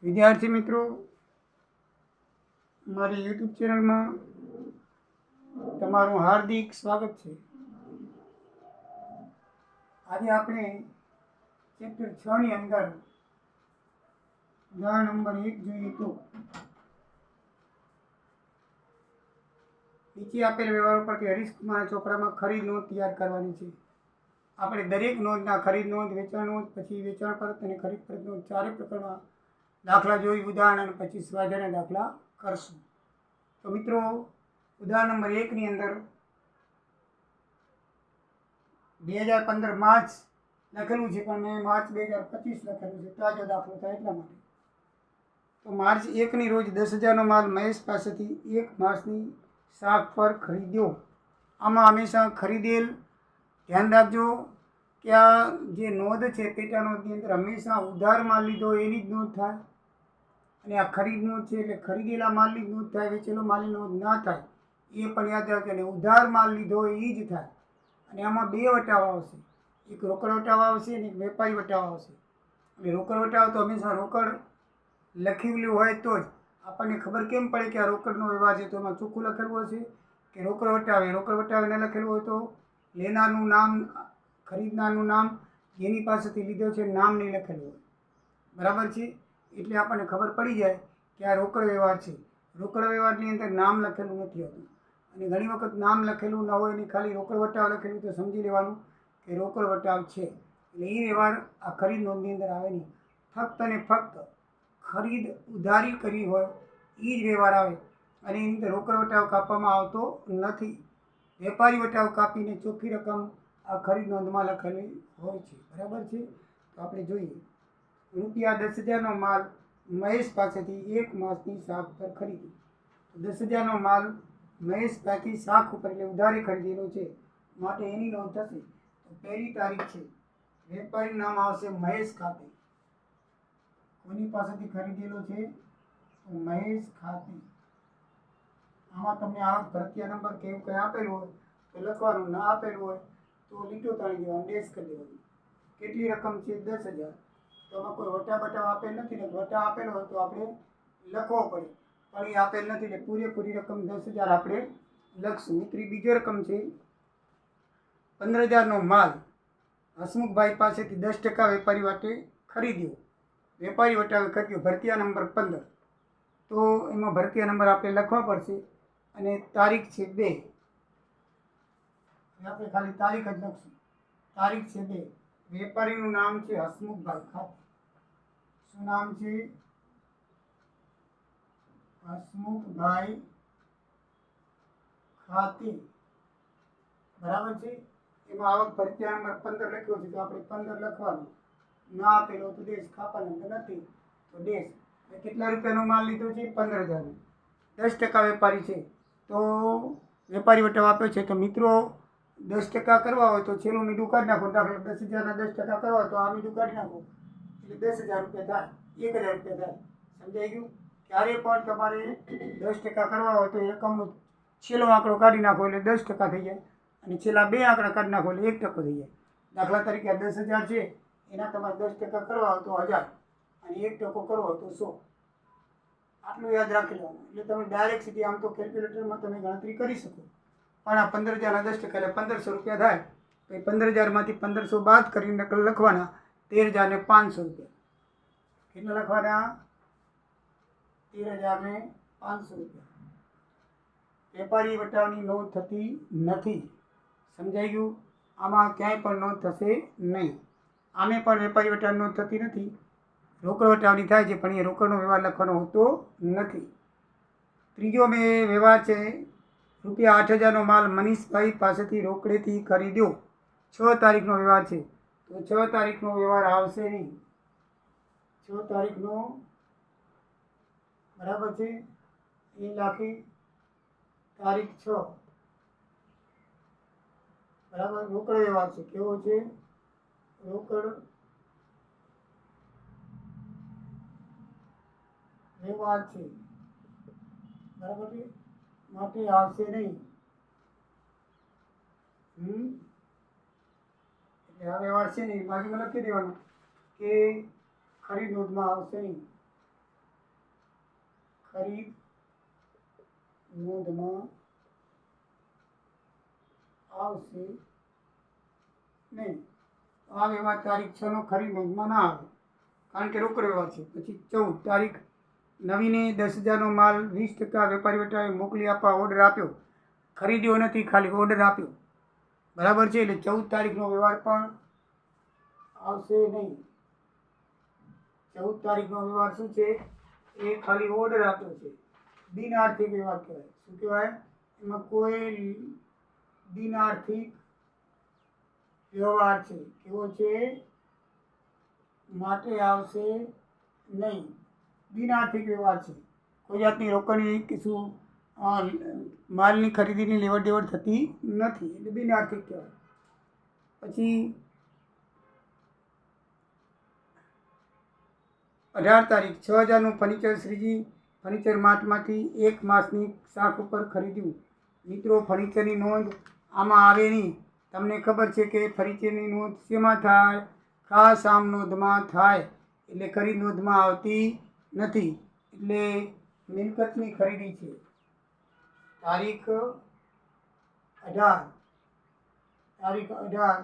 વિદ્યાર્થી મિત્રો, મારી યુટ્યુબ ચેનલમાં તમારું હાર્દિક સ્વાગત છે. આજે આપણે ચેપ્ટર 6 ની અંદર ઉદાહરણ નંબર 1 જોઈએ તો નીચે આપેલ વ્યવહારો પરથી હરીશકુમારના ચોપડામાં ખરીદ નોંધ તૈયાર કરવાની છે. આપણે દરેક નોંધના ખરીદ નોંધ, વેચાણ નોંધ, પછી વેચાણ પરત અને ખરીદ પરત નોંધ ચારે પ્રકારના દાખલા જોઈ ઉદાહરણ અને પછી સ્વાધ્યાયના દાખલા કરશું. તો મિત્રો, ઉદાહરણ નંબર 1 ની અંદર 2015 માર્ચ લખેલું છે, પણ મેં માર્ચ 2025 લખેલું છે. તાજો દાખલો થાય એટલા માટે. તો માર્ચ 1 ની રોજ 10,000નો માલ મહેશ પાસેથી 1 માસની શાક પર ખરીદ્યો. આમાં હંમેશા ખરીદેલ ધ્યાન રાખજો કે આ જે નોંધ છે પેટા નોંધની અંદર હંમેશા ઉધાર માલ લીધો એની જ નોંધ થાય, અને આ ખરીદ નોંધ છે એટલે ખરીદેલા માલની જ નોંધ થાય, વેચેલો માલની નોંધ ના થાય. એ પણ યાદ રાખજો. અને ઉધાર માલ લીધો એ જ થાય. અને આમાં 2 વટાવા આવશે, એક રોકડ વટાવા આવશે અને એક વેપારી વટાવા આવશે. અને રોકડ વટાવો તો હંમેશા રોકડ લખેલું હોય તો જ આપણને ખબર કેમ પડે કે આ રોકડનો વ્યવહાર છે. તો એમાં ચોખ્ખું લખેલું હશે કે રોકડ વટાવે ન લખેલું હોય તો લેનારનું નામ, ખરીદનારનું નામ, જેની પાસેથી લીધો છે નામ નહીં લખેલું હોય. બરાબર છે? એટલે આપણને ખબર પડી જાય કે આ રોકડ વ્યવહાર છે. રોકડ વ્યવહારની અંદર નામ લખેલું નથી હોતું. અને ઘણી વખત નામ લખેલું ન હોય અને ખાલી રોકડ વટાવ લખેલું તો સમજી લેવાનું કે રોકડ વટાવ છે. એટલે એ વ્યવહાર આ ખરીદ નોંધની અંદર આવે નહીં. ફક્ત અને ફક્ત ખરીદ ઉધારી કરી હોય એ જ વ્યવહાર આવે. અને એની અંદર રોકડ વટાવ કાપવામાં આવતો નથી. વેપારી વટાવ કાપીને ચોખ્ખી રકમ આ ખરીદ નોંધમાં લખેલી હોય છે. બરાબર છે? તો આપણે જોઈએ. રૂપિયા 10,000નો માલ મહેશ પાસેથી 1 માસની શાક પર ખરીદ્યો. 10,000નો માલ મહેશ પાસેથી શાક ઉપર એટલે ઉધારે ખરીદેલો છે, માટે એની નોંધ થશે. તો પહેલી તારીખ છે, વેપારીનું નામ આવશે મહેશ ખાતે. કોની પાસેથી ખરીદેલો છે? તો મહેશ ખાતે. આમાં તમને આવક ભરતીયા નંબર કે એવું કંઈ આપેલું હોય તો લખવાનું, ના આપેલું હોય તો લીટો તાળી દેવાનું, ડેશ કરી દેવાનું. કેટલી રકમ છે? 10,000. તો આમાં કોઈ વટા બટાવ આપેલ નથી ને વટા આપેલો હોય તો આપણે લખવો પડે, પણ એ આપેલ નથી એટલે પૂરેપૂરી રકમ 10,000 આપણે લખશું. મિત્રો, બીજો રકમ છે 15,000નો માલ હસમુખભાઈ પાસેથી 10% વેપારી વાટે ખરીદ્યો. વેપારી વટાવે ખરીદ્યો. ભરતીયા નંબર 15. તો એમાં ભરતીયા નંબર આપણે લખવા પડશે અને તારીખ છે 2. આપણે ખાલી તારીખ જ લખશું. તારીખ છે 2. વેપારીનું નામ છે હસમુખભાઈ ખાતે. શું નામ છે? હસમુખભાઈ ખાતે. બરાબર છે? એમાં આવક ભરતીયા નંબર 15 લખ્યો છે તો આપણે 15 લખવાનું. ના આપેલો તો દેશ, ખાપા નંબર નથી તો દેશ. કેટલા રૂપિયાનો માલ લીધો છે? 15,000. 10% વેપારી છે તો વેપારી વટાવ આપ્યો છે. તો મિત્રો, 10% કરવા હોય તો છેલ્લું મીઠું કાઢી નાખો. દાખલા 10,000ના 10% કરવા હોય તો આ મીઠું કાઢી નાખો એટલે 10,000 રૂપિયા થાય, 1,000 રૂપિયા થાય. સમજાઈ ગયું? ક્યારે પણ તમારે 10% કરવા હોય તો એ રકમનો છેલ્લો આંકડો કાઢી નાખો એટલે 10% થઈ જાય, અને છેલ્લા 2 આંકડા કાઢી નાખો એટલે 1% થઈ જાય. દાખલા તરીકે 10,000 છે, એના તમારે 10% કરવા હોય તો 1,000 અને 1% કરવો હોય તો 100. આટલું યાદ રાખી લેવાનું. એટલે તમે ડાયરેક્ટ સીધી આમ તો કેલ્ક્યુલેટરમાં તમે ગણતરી કરી શકો, પણ આ 15,000ના 10% એટલે 1,500 રૂપિયા થાય. તો એ 15,000માંથી 1,500 બાદ કરીને લખવાના 13,500 રૂપિયા. કેટલા લખવાના? 13,500 રૂપિયા. વેપારી વટાવની નોંધ થતી નથી. સમજાઈ ગયું? આમાં ક્યાંય પણ નોંધ થશે નહીં. આમે પણ વેપારી વટાવની નોંધ થતી નથી. રોકડ વટાવની થાય છે, પણ એ રોકડનો વ્યવહાર લખવાનો હોતો નથી. ત્રીજો વ્યવહાર છે, રૂપિયા 8,000નો માલ મનીષભાઈ પાસેથી રોકડેથી ખરીદ્યો. 6 તારીખનો વ્યવહાર છે તો 6 તારીખનો વ્યવહાર આવશે નહીં. 6 તારીખનો, બરાબર છે? એ લખી તારીખ 6. બરાબર? રોકડ વ્યવહાર છે. કેવો છે? રોકડ વ્યવહાર છે. બરાબર છે? માટે આવશે નહીં. એટલે આ વ્યવહાર છે નહીં, બાજુમાં લખી દેવાનું કે ખરીદ નોંધમાં આવશે નહીં. ખરીદ નોંધમાં આવશે નહીં. આ વ્યવહાર તારીખ 6 નો ખરીદ નોંધમાં ના આવે, કારણ કે રોકડ વ્યવહાર છે. પછી 14 તારીખ નવીને 10,000નો માલ 20% વેપારી વટાવે મોકલી આપવા ઓર્ડર આપ્યો. ખરીદ્યો નથી, ખાલી ઓર્ડર આપ્યો. બરાબર છે. એટલે 14 તારીખનો વ્યવહાર પણ આવશે નહીં. 14 તારીખનો વ્યવહાર શું છે? એ ખાલી ઓર્ડર આપ્યો છે. બિન આર્થિક વ્યવહાર કહેવાય. શું કહેવાય? એમાં કોઈ બિન આર્થિક વ્યવહાર છે. કેવો છે? માટે આવશે નહીં. બિન આર્થિક વ્યવહાર છે. કોઈ જાતની રોકડની કે શું માલની ખરીદીની લેવડ દેવડ થતી નથી, એટલે બિન આર્થિક કહેવાય. પછી 18 તારીખ 6,000નું ફર્નિચર શ્રીજી ફર્નિચર માર્ટમાંથી 1 માસની શાખ ઉપર ખરીદ્યું. મિત્રો, ફર્નિચરની નોંધ આમાં આવે નહીં. તમને ખબર છે કે ફર્નિચરની નોંધ શેમાં થાય? ખાસ આમ નોંધમાં થાય, એટલે ખરીદ નોંધમાં આવતી નથી. એટલે મિલકતની ખરીદી છે. તારીખ 18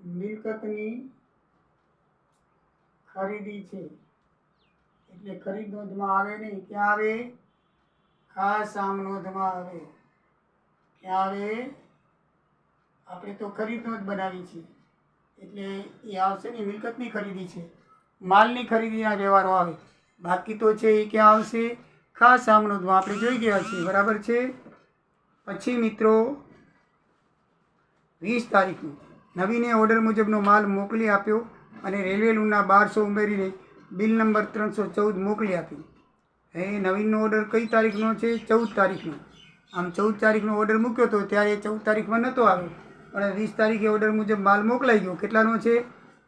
મિલકતની ખરીદી છે, એટલે ખરીદ નોંધમાં આવે નહીં. ક્યાં આવે? ખાસ આમ નોંધમાં આવે. ક્યાં આવે? આપણે તો ખરીદ નોંધ બનાવી છે, એટલે એ આવશે નહીં. મિલકતની ખરીદી છે, માલની ખરીદીના વ્યવહારો આવે. બાકી તો છે એ ક્યાં આવશે? ખાસ આમ નોંધમાં. આપણે જોઈ ગયા છીએ. બરાબર છે. પછી મિત્રો 20 તારીખનું નવીને ઓર્ડર મુજબનો માલ મોકલી આપ્યો અને રેલવે લુણના 1200 ઉમેરીને બિલ નંબર 314 મોકલી આપી. એ નવીનનો ઓર્ડર કઈ તારીખનો છે? 14 તારીખનો. આમ 14 તારીખનો ઓર્ડર મૂક્યો હતો ત્યારે 14 તારીખમાં નહોતો આવ્યો, પણ 20 તારીખે ઓર્ડર મુજબ માલ મોકલાઈ ગયો. કેટલાનો છે?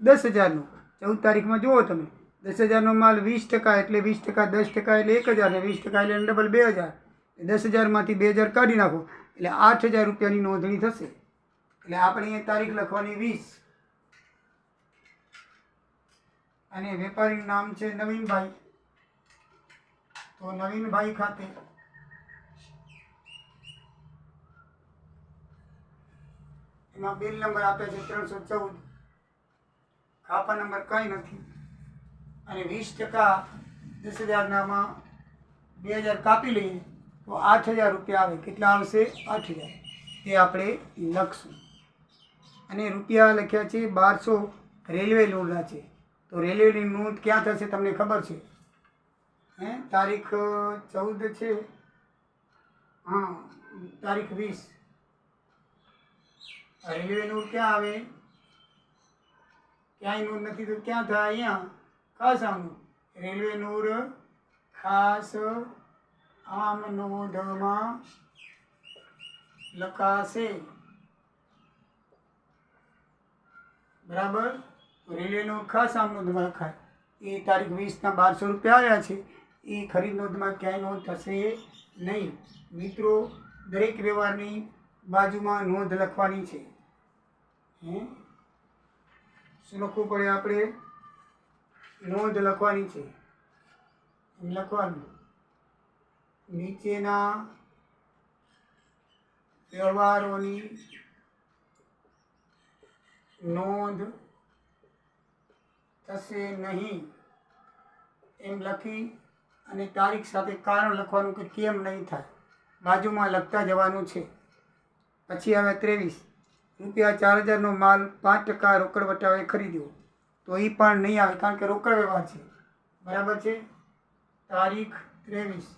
10,000નો. 14 તારીખમાં જુઓ તમે, 10,000નો માલ 20% એટલે 20%, 10% એટલે 1,000 ને 20% એટલે ડબલ 2,000. 10,000માંથી 2,000 કાઢી નાખો એટલે 8,000 રૂપિયાની નોંધણી થશે. એટલે આપણે એ તારીખ લખવાની 20. અને વેપારીનું નામ છે નવીનભાઈ. તો નવીનભાઈ ખાતે એમાં બિલ નંબર આપે છે 314. ખાપા નંબર કંઈ નથી. અને 20% 10,000નામાં 2,000 કાપી લઈએ તો 8,000 રૂપિયા આવે. કેટલા આવશે? 8,000. તે આપણે લખશું. અને રૂપિયા લખ્યા છે 1200 રેલવે લોનના છે. તો રેલવેની નોંધ ક્યાં થશે તમને ખબર છે? તારીખ 14 છે. હા, તારીખ 20. રેલવે નોંધ ક્યાં આવે? ક્યાંય નોંધ નથી તો ક્યાં થાય? અહીંયા ખાસ આમ રેલવે નોંધ ખાસ આમ નોંધમાં લખાશે. બરાબર. રેલવે નોંધ ખાસ આમ નોંધમાં લખાય. એ તારીખ 20ના 1200 રૂપિયા આવ્યા છે. એ ખરીદ નોંધમાં ક્યાંય નોંધ થશે નહીં. મિત્રો, દરેક વ્યવહારની બાજુમાં નોંધ લખવાની છે. શું લખવું પડે? આપણે નોંધ લખવાની છે. લખવાનું નીચેના વ્યવહારોની નોંધ થશે નહીં એમ લખી અને તારીખ સાથે કારણ લખવાનું કે કેમ નહીં થાય. બાજુમાં લખતા જવાનું છે. પછી આવે 23. રૂપિયા 4,000નો માલ 5% રોકડ વટાવે ખરીદ્યો. તો એ પણ નહીં આવે, કારણ કે રોકડ વ્યવહાર છે. બરાબર છે. તારીખ 23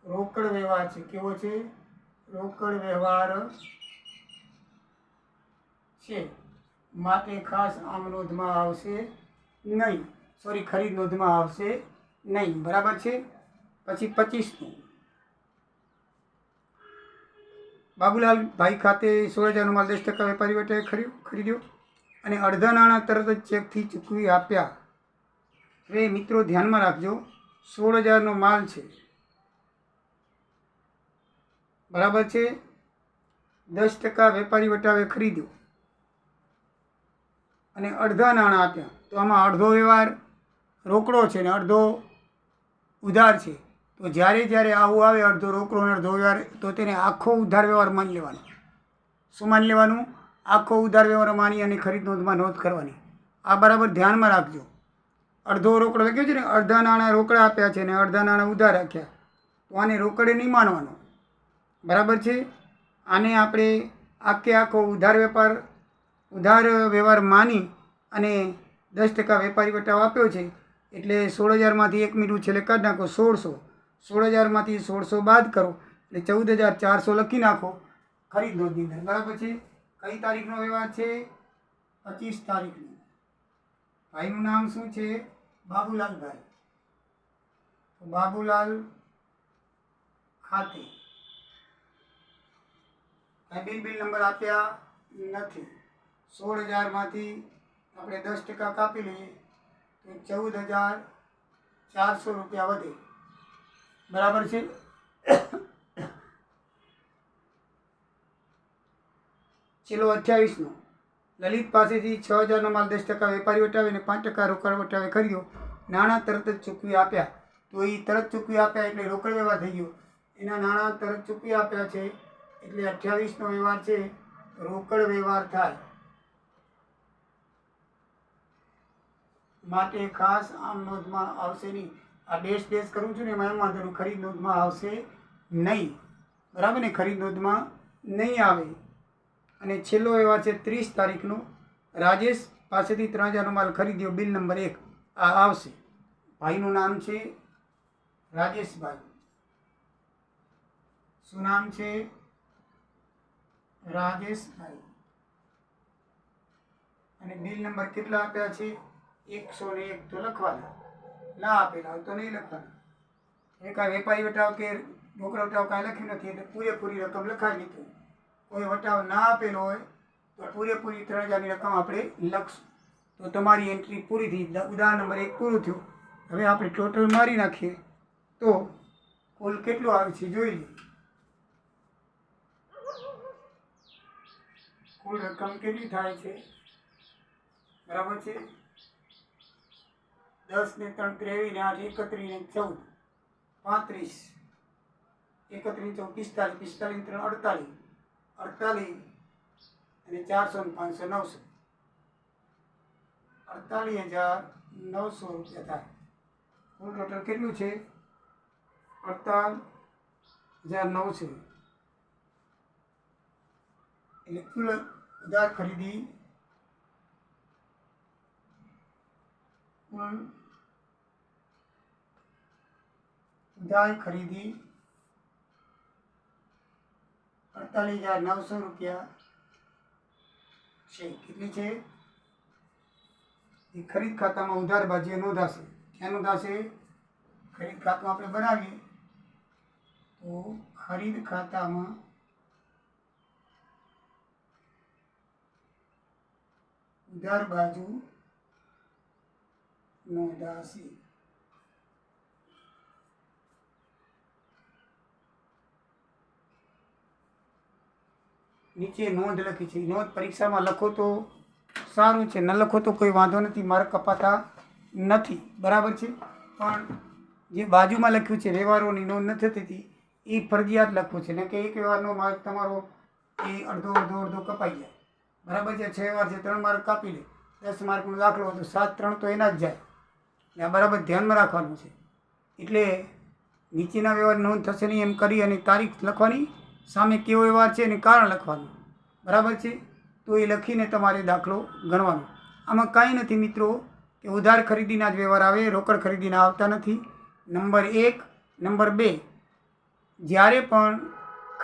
રોકડ વ્યવહાર છે. કેવો છે? રોકડ વ્યવહાર છે, માટે ખાસ આમ નોંધમાં આવશે નહીં. સોરી, ખરીદ નોંધમાં આવશે નહીં. બરાબર છે. પછી 25નું બાબુલાલ ભાઈ ખાતે 16,000નો માલ 10% વેપારી વટાવે ખરીદ્યો અને અડધા નાણાં તરત જ ચેકથી ચૂકવી આપ્યા. હવે મિત્રો ધ્યાનમાં રાખજો, 16,000નો માલ છે. બરાબર છે. 10% વેપારી વટાવે ખરીદ્યો અને અડધા નાણાં આપ્યા. તો આમાં અડધો વ્યવહાર રોકડો છે ને અડધો ઉધાર છે. તો જ્યારે જ્યારે આવું આવે અડધો રોકડો અને અડધો વ્યવહાર, તો તેને આખો ઉધાર વ્યવહાર માની લેવાનો. શું માની લેવાનું? આખો ઉધાર વ્યવહાર માની અને ખરીદ નોંધમાં નોંધ કરવાની. આ બરાબર ધ્યાનમાં રાખજો. અડધો રોકડો લખ્યો છે ને, અડધા નાણાં રોકડા આપ્યા છે ને અડધા નાણાં ઉધાર રાખ્યા, તો આને રોકડે નહીં માનવાનો. બરાબર છે? આને આપણે આખો ઉધાર વ્યવહાર માની અને 10% વેપારી વટાવ આપ્યો છે, એટલે 16,000માંથી 1 મીઠું છેલ્લે કાઢી નાખો, 1600. 16,000માંથી 1600 બાદ કરો એટલે 14,400 લખી નાખો ખરીદ નોંધની અંદર. બરાબર છે? કઈ તારીખનો વ્યવહાર છે? 25 તારીખનો. ભાઈનું નામ શું છે? બાબુલાલભાઈ. તો બાબુલાલ ખાતે બિલ નંબર આપ્યા નથી. 16,000માંથી આપણે 10% કાપી લઈએ તો 14,400 રૂપિયા વધે. બરાબર છે? છેલ્લો 28નો. લલિત પાસેથી 6,000નો માલ 10% વેપારી વટાવીને 5% રોકડ વટાવે ખરીદ્યો. નાણાં તરત જ ચૂકવી આપ્યા. તો એ તરત ચૂકવી આપ્યા એટલે રોકડ વ્યવહાર થઈ ગયો. એના નાણાં તરત ચૂકવી આપ્યા છે એટલે 28નો વ્યવહાર છે રોકડ વ્યવહાર થાય. માટે ખાસ આમ નોંધમાં આવશે નહીં. આ ડેશ કરું છું ને એમાં એમ વાંધો નહીં, ખરીદ નોંધમાં આવશે નહીં. બરાબર ને? ખરીદ નોંધમાં નહીં આવે. અને છેલ્લો વ્યવહાર છે 30 તારીખનો. રાજેશ પાસેથી 3,000નો માલ ખરીદ્યો. બિલ નંબર 1 આ આવશે. ભાઈનું નામ છે રાજેશભાઈ. શું નામ છે? રાજેશભાઈ. અને બિલ નંબર કેટલા આપ્યા છે? 101. તો લખવાના, ના આપેલા હોય તો નહીં લખવાના. એ કાંઈ વેપારી વટાવ કે રોકડા વટાવ કાંઈ લખ્યું નથી એટલે પૂરેપૂરી રકમ લખાવી લીધું. કોઈ વટાવ ના આપેલો હોય તો પૂરેપૂરી 3,000ની રકમ આપણે લખશું. તો તમારી એન્ટ્રી પૂરી થઈ. ઉદાહરણ નંબર 1 પૂરું થયું. હવે આપણે ટોટલ મારી નાખીએ તો કુલ કેટલું આવે છે જોઈ લઈએ. કુલ રકમ કેટલી થાય છે? બરાબર છે? 10 ને 3 23 ને 8 31 ને 14 35 31 ને 14 45 45 ને 3 48 48 અને 400 ને 500 900 48,900 રૂપિયા થાય. કુલ ટોટલ કેટલું છે? 48,900. એટલે કુલ ઉધાર ખરીદી ઉધાર ખરીદી 48,900 રૂપિયા છે. કેટલી છે? એ ખરીદ ખાતામાં ઉધાર બાજુએ નોંધાશે. ક્યાં નોંધાશે? ખરીદ ખાતું આપણે બનાવીએ તો ખરીદ ખાતામાં ઉધાર બાજુ નોંધાશે. નીચે નોંધ લખી છે. નોંધ પરીક્ષામાં લખો તો સારું છે, ન લખો તો કોઈ વાંધો નથી, માર્ક કપાતા નથી. બરાબર છે? પણ જે બાજુમાં લખ્યું છે વ્યવહારોની નોંધ નથી થતી એ ફરજિયાત લખવું છે. ને કે એક વ્યવહારનો માર્ક તમારો એ અડધો કપાઈ જાય. બરાબર છે? 6 વ્યવહાર છે, 3 માર્ક કાપી લે. 10 માર્કનો દાખલો તો 7 3 તો એના જ જાય. એટલે આ બરાબર ધ્યાનમાં રાખવાનું છે. એટલે નીચેના વ્યવહાર નોંધ થશે નહીં એમ કરી અને તારીખ લખવાની, સામે કેવો વ્યવહાર છે અને કારણ લખવાનું. બરાબર છે? તો એ લખીને તમારે દાખલો ગણવાનો. આમાં કાંઈ નથી મિત્રો કે ઉધાર ખરીદીના જ વ્યવહાર આવે, રોકડ ખરીદીના આવતા નથી. નંબર 1. નંબર 2, જ્યારે પણ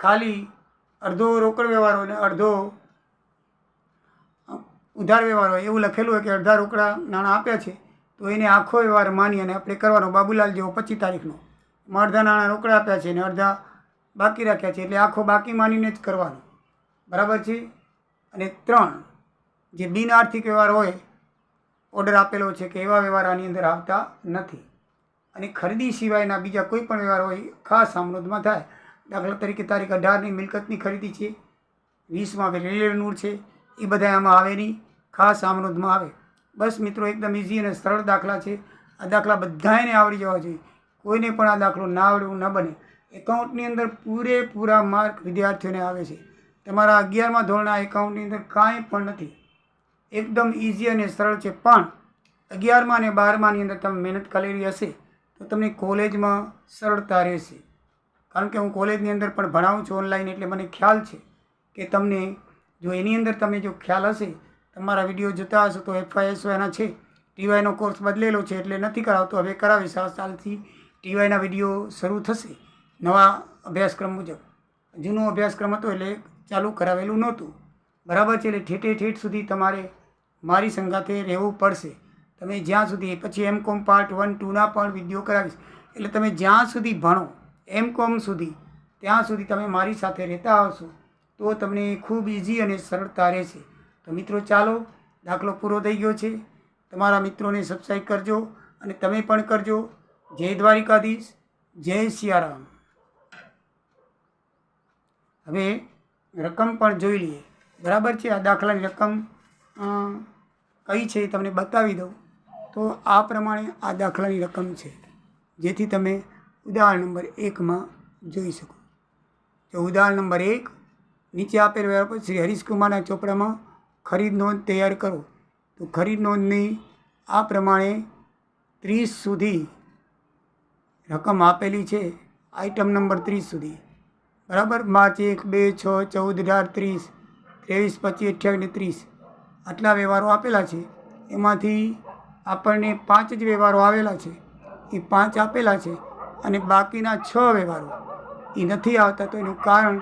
ખાલી અડધો રોકડ વ્યવહાર હોય ને અડધો ઉધાર વ્યવહાર હોય એવું લખેલું હોય કે અડધા રોકડા નાણાં આપ્યા છે તો એને આખો વ્યવહાર માની અને આપણે કરવાનો. બાબુલાલ જેવો 25 તારીખનો અડધા નાણાં રોકડા આપ્યા છે અને અડધા બાકી રાખ્યા છે એટલે આખો બાકી માનીને જ કરવાનો. બરાબર છે? અને 3, જે બિન આર્થિક વ્યવહાર હોય, ઓર્ડર આપેલો છે કે એવા વ્યવહાર આની અંદર આવતા નથી. અને ખરીદી સિવાયના બીજા કોઈ પણ વ્યવહાર હોય ખાસ આમનોંધમાં થાય. દાખલા તરીકે તારીખ 18ની મિલકતની ખરીદી છે, 20માં રેલવે નૂર છે, એ બધા આમાં આવે નહીં, ખાસ આમનોંધમાં આવે. બસ મિત્રો એકદમ ઇઝી અને સરળ દાખલા છે. આ દાખલા બધાને આવડી જવા જોઈએ. કોઈને પણ આ દાખલો ના આવડે એવું ન બને. એકાઉન્ટની અંદર પૂરેપૂરા માર્ક વિદ્યાર્થીઓને આવે છે. તમારા 11મા ધોરણના એકાઉન્ટની અંદર કાંઈ પણ નથી, એકદમ ઇઝી અને સરળ છે. પણ 11મા અને 12માની અંદર તમે મહેનત કરેલી હશે તો તમને કોલેજમાં સરળતા રહેશે. કારણ કે હું કોલેજની અંદર પણ ભણાવું છું ઓનલાઈન, એટલે મને ખ્યાલ છે કે તમને જો એની અંદર તમે જો ખ્યાલ હશે, તમારા વિડીયો જોતા હશો તો FISO એના છે. TYનો કોર્સ બદલેલો છે એટલે નથી કરાવતો, હવે કરાવીશ. આ સાલથી TYના વિડીયો શરૂ થશે નવા અભ્યાસક્રમ મુજબ. જૂનો અભ્યાસક્રમ હતો એટલે ચાલુ કરાવેલું નહોતું, બરાબર છે. એટલે ઠેઠ સુધી તમારે મારી સંગાથે રહેવું પડશે. તમે જ્યાં સુધી પછી MCOM પાર્ટ 1, 2ના પણ વિડીયો કરાવીશ. એટલે તમે જ્યાં સુધી ભણો MCOM સુધી, ત્યાં સુધી તમે મારી સાથે રહેતા આવશો તો તમને ખૂબ ઇઝી અને સરળતા રહેશે. તો મિત્રો ચાલો, દાખલો પૂરો થઈ ગયો છે. તમારા મિત્રોને સબસ્ક્રાઈબ કરજો અને તમે પણ કરજો. જય દ્વારિકાધીશ, જય સિયારામ. હવે રકમ પણ જોઈ લઈએ, બરાબર છે. આ દાખલાની રકમ કઈ છે એ તમને બતાવી દઉં. તો આ પ્રમાણે આ દાખલાની રકમ છે, જેથી તમે ઉદાહરણ નંબર 1માં જોઈ શકો. જો ઉદાહરણ નંબર 1 નીચે આપેલ વેરાવળ શ્રી હરીશકુમારના ચોપડામાં ખરીદ નોંધ તૈયાર કરો. તો ખરીદ નોંધની આ પ્રમાણે 30 સુધી રકમ આપેલી છે, આઇટમ નંબર 30 સુધી, બરાબર. માર્ચ 1, 2, 6, 14, 18, 30, 23, 25, 28 ને 30 આટલા વ્યવહારો આપેલા છે. એમાંથી આપણને 5 જ વ્યવહારો આવેલા છે, એ 5 આપેલા છે અને બાકીના 6 વ્યવહારો એ નથી આવતા. તો એનું કારણ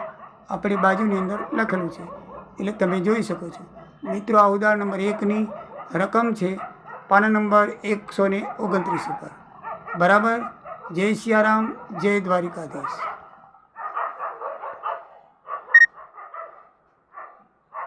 આપણે બાજુની અંદર લખેલું છે, એટલે તમે જોઈ શકો છો. મિત્રો, આ ઉદાહરણ નંબર 1ની રકમ છે પાના નંબર 129 ઉપર, બરાબર. જય સિયારામ, જય દ્વારિકાધીશ.